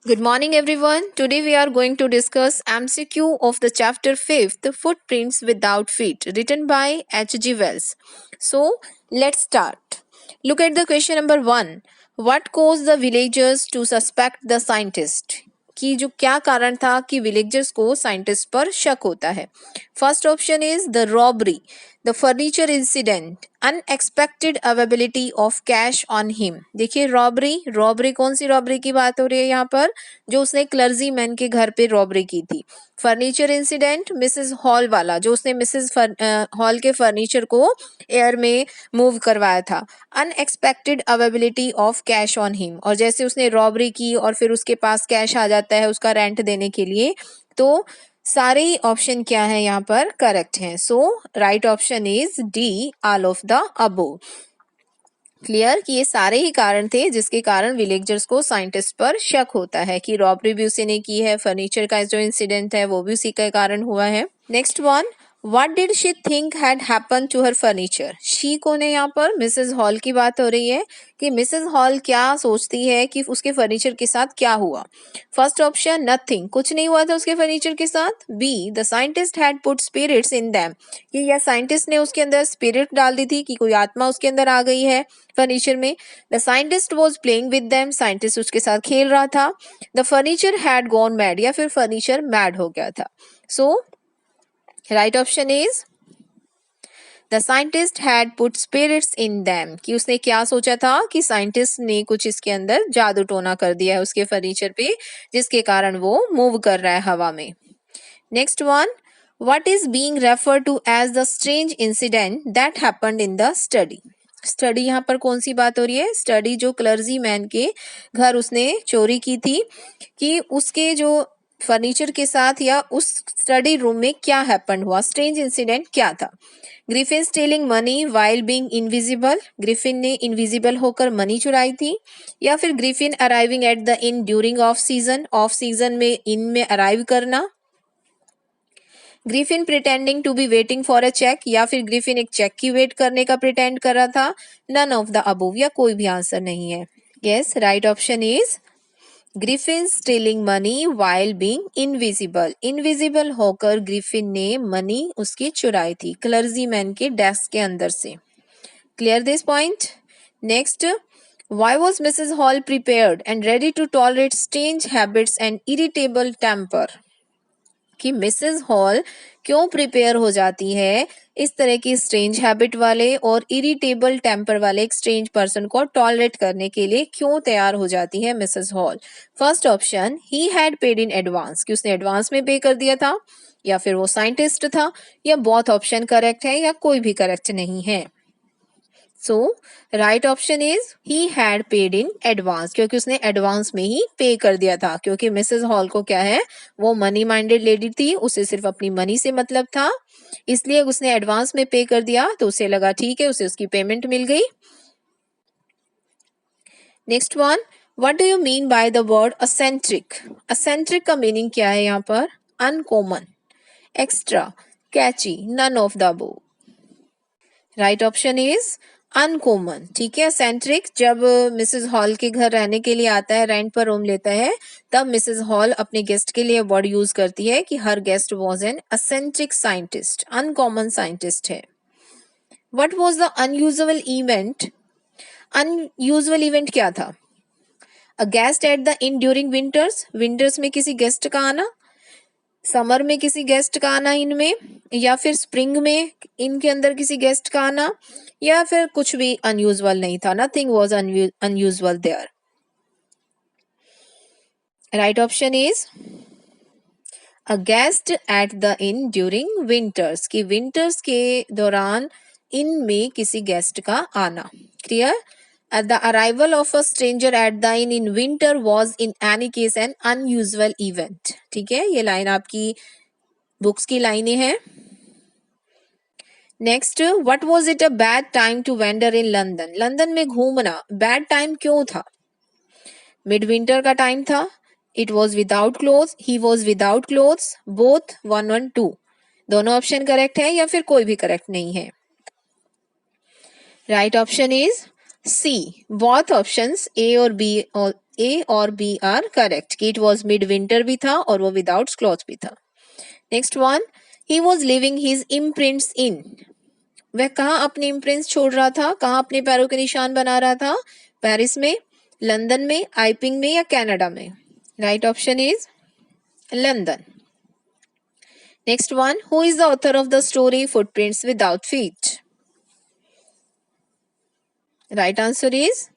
Good morning, everyone. Today we are going to discuss MCQ of the chapter 5th Footprints Without Feet, written by H.G. Wells. So, let's start. Look at the question number 1. What caused the villagers to suspect the scientist? कि जो क्या कारण था कि villagers को scientist पर शक होता है. First option is the robbery, the furniture incident, unexpected availability of cash on him. देखिए रॉबरी, रॉबरी कौन सी रॉबरी की बात हो रही है यहाँ पर, जो उसने क्लर्जी मैन के घर पे रॉबरी की थी. फर्नीचर इंसिडेंट मिसेस हॉल वाला, जो उसने मिसेस हॉल के फर्नीचर को एयर में मूव करवाया था. Unexpected availability of cash on him, और जैसे उसने रॉबरी की और फिर उसके पास कैश आ जाता है उसका रेंट देने के लिए. तो सारे ही ऑप्शन क्या है यहाँ पर करेक्ट हैं. So right option is D, all of the above. Clear कि ये सारे ही कारण थे जिसके कारण विलेजर्स को साइंटिस्ट पर शक होता है कि रॉबरी भी उसी ने की है, फर्नीचर का जो इंसिडेंट है वो भी उसी के कारण हुआ है. Next one, What did she think had happened to her furniture? She कौन है यहाँ पर? मिसेस हॉल की बात हो रही है कि मिसेस हॉल क्या सोचती है कि उसके फर्नीचर के साथ क्या हुआ. फर्स्ट ऑप्शन नथिंग, कुछ नहीं हुआ था उसके फर्नीचर के साथ. B, the scientist had put spirits in them, कि यह साइंटिस्ट ने उसके अंदर स्पिरिट डाल दी थी, कि कोई आत्मा उसके अंदर आ गई है फर्नीचर में. The scientist was playing with them, scientist उसके साथ खेल रहा था. The furniture had gone mad, या फिर फर्नीचर मैड हो गया था. So right option is the scientist had put spirits in them, कि उसने क्या सोचा था कि साइंटिस्ट ने कुछ इसके अंदर जादू टोना कर दिया है उसके फर्नीचर पे, जिसके कारण वो मूव कर रहा है हवा में. Next one, what is being refer to as the strange incident that happened in the study. Study यहाँ पर कौन सी बात हो रही है? स्टडी जो क्लर्जी मैन के घर उसने चोरी की थी, कि उसके जो फर्नीचर के साथ या उस स्टडी रूम में क्या हैपन हुआ, स्ट्रेंज इंसिडेंट क्या था. Griffin stealing money while being invisible, Griffin ने इनविजिबल होकर मनी चुराई थी. या फिर Griffin arriving at the inn during off season, off season में इन में अराइव करना. Griffin pretending to be waiting for a cheque, या फिर ग्रिफिन एक चेक की वेट करने का प्रिटेंड कर रहा था. नन ऑफ द अबोव, या कोई भी आंसर नहीं है. Yes, right option is Griffin stealing money while being invisible, invisible होकर ग्रिफिन ने मनी उसकी चुराई थी क्लर्जी मैन के डेस्क के अंदर से. Clear this point. Next, why was Mrs. Hall prepared and ready to tolerate strange habits and irritable temper? कि मिसेस हॉल क्यों प्रिपेयर हो जाती है इस तरह की स्ट्रेंज हैबिट वाले और इरिटेबल टेम्पर वाले एक स्ट्रेंज पर्सन को टॉलरेट करने के लिए क्यों तैयार हो जाती है Mrs hall. First option, he had paid in advance, कि उसने एडवांस में पे कर दिया था. या फिर वो साइंटिस्ट था. या बोथ ऑप्शन करेक्ट है, या कोई भी करेक्ट नहीं है. So right option is he had paid in advance, क्योंकि उसने एडवांस में ही पे कर दिया था. क्योंकि मिसेस हॉल को क्या है, वो मनी माइंडेड लेडी थी, उसे सिर्फ अपनी मनी से मतलब था, इसलिए उसने एडवांस में पे कर दिया. तो उसे लगा ठीक है, उसे उसकी पेमेंट मिल गई. Next one, what do you mean by the word eccentric. Eccentric का मीनिंग क्या है यहाँ पर? Uncommon, extra, catchy, none of the above. Right option is uncommon. ठीक है, सेंट्रिक जब मिसेस हॉल के घर रहने के लिए आता है, रेंट पर रूम लेता है, तब मिसेस हॉल अपने गेस्ट के लिए वर्ड यूज करती है कि हर guest was an eccentric scientist, uncommon scientist है. What was the unusual event. Unusual event क्या था? A guest at the inn during winters, winters में किसी गेस्ट का आना, समर में किसी गेस्ट का आना इनमें, या फिर स्प्रिंग में इनके अंदर किसी गेस्ट का आना, या फिर कुछ भी अनयूजुअल नहीं था. Nothing was unusual there. Right option is a guest at the inn during winters, कि विंटर्स के दौरान इन में किसी गेस्ट का आना. Clear. At the arrival of a stranger at the inn in winter was in any case an unusual event. ठीक है, ये लाइन आपकी बुक्स की लाइनें हैं. Next, what was it a bad time to wander in London. London में घूमना bad time क्यों था? मिड विंटर का टाइम था. It was without cloth, he was without clothes, both 1 1 2. दोनों ऑप्शन करेक्ट है, या फिर कोई भी करेक्ट नहीं है. Right option is C, both options A और बी A और B आर करेक्ट कि इट वॉज मिड विंटर भी था और वो विदाउट क्लॉथ भी था. Next one, he was leaving his imprints in. वह कहाँ अपने इम्प्रिंट्स छोड़ रहा था, कहाँ अपने पैरों के निशान बना रहा था? पेरिस में, लंदन में, आइपिंग में या कनाडा में? Right option is London. Next one, who is the author of the story footprints without feet? Right answer is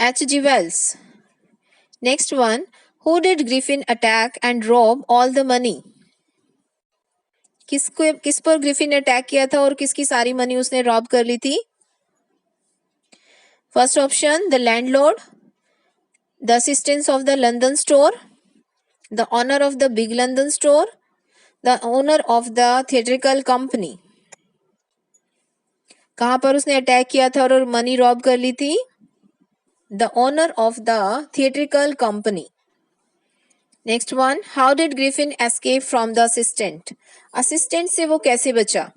H.G. Wells. Next one, who did Griffin attack and rob all the money? किस पर Griffin ने attack किया था और किसकी सारी money उसने Rob कर ली थी? First option, the landlord, the assistants of the London store, the owner of the big London store, the owner of the theatrical company. कहां पर उसने अटैक किया था और मनी रॉब कर ली थी? The owner of the theatrical company. Next one, how did Griffin escape from the assistant? Assistant से वो कैसे बचा?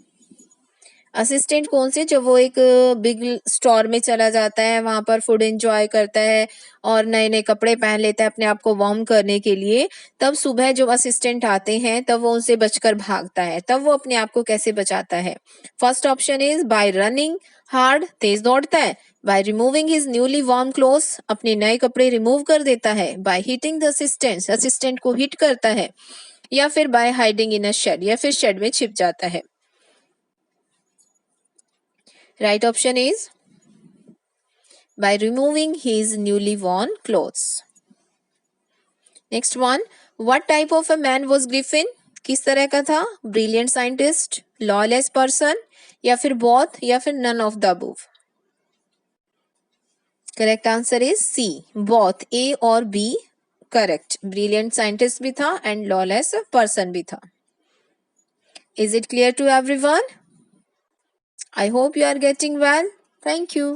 असिस्टेंट कौन से? जब वो एक बिग स्टोर में चला जाता है, वहां पर फूड एंजॉय करता है और नए नए कपड़े पहन लेता है अपने आप को वार्म करने के लिए, तब सुबह जो असिस्टेंट आते हैं तब वो उनसे बचकर भागता है. तब वो अपने आप को कैसे बचाता है? First option is by running hard, तेज दौड़ता है. By removing his newly warm clothes, अपने नए कपड़े रिमूव कर देता है. By hitting the assistant, assistant को हिट करता है. या फिर by hiding in a shed, या फिर शेड में छिप जाता है. Right option is by removing his newly worn clothes. Next one, what type of a man was Griffin? किस तरह का था? Brilliant scientist, lawless person, या फिर both, या फिर none of the above? Correct answer is C, both. A और B correct. Brilliant scientist भी था and lawless person भी था. Is it clear to everyone? I hope you are getting well. Thank you.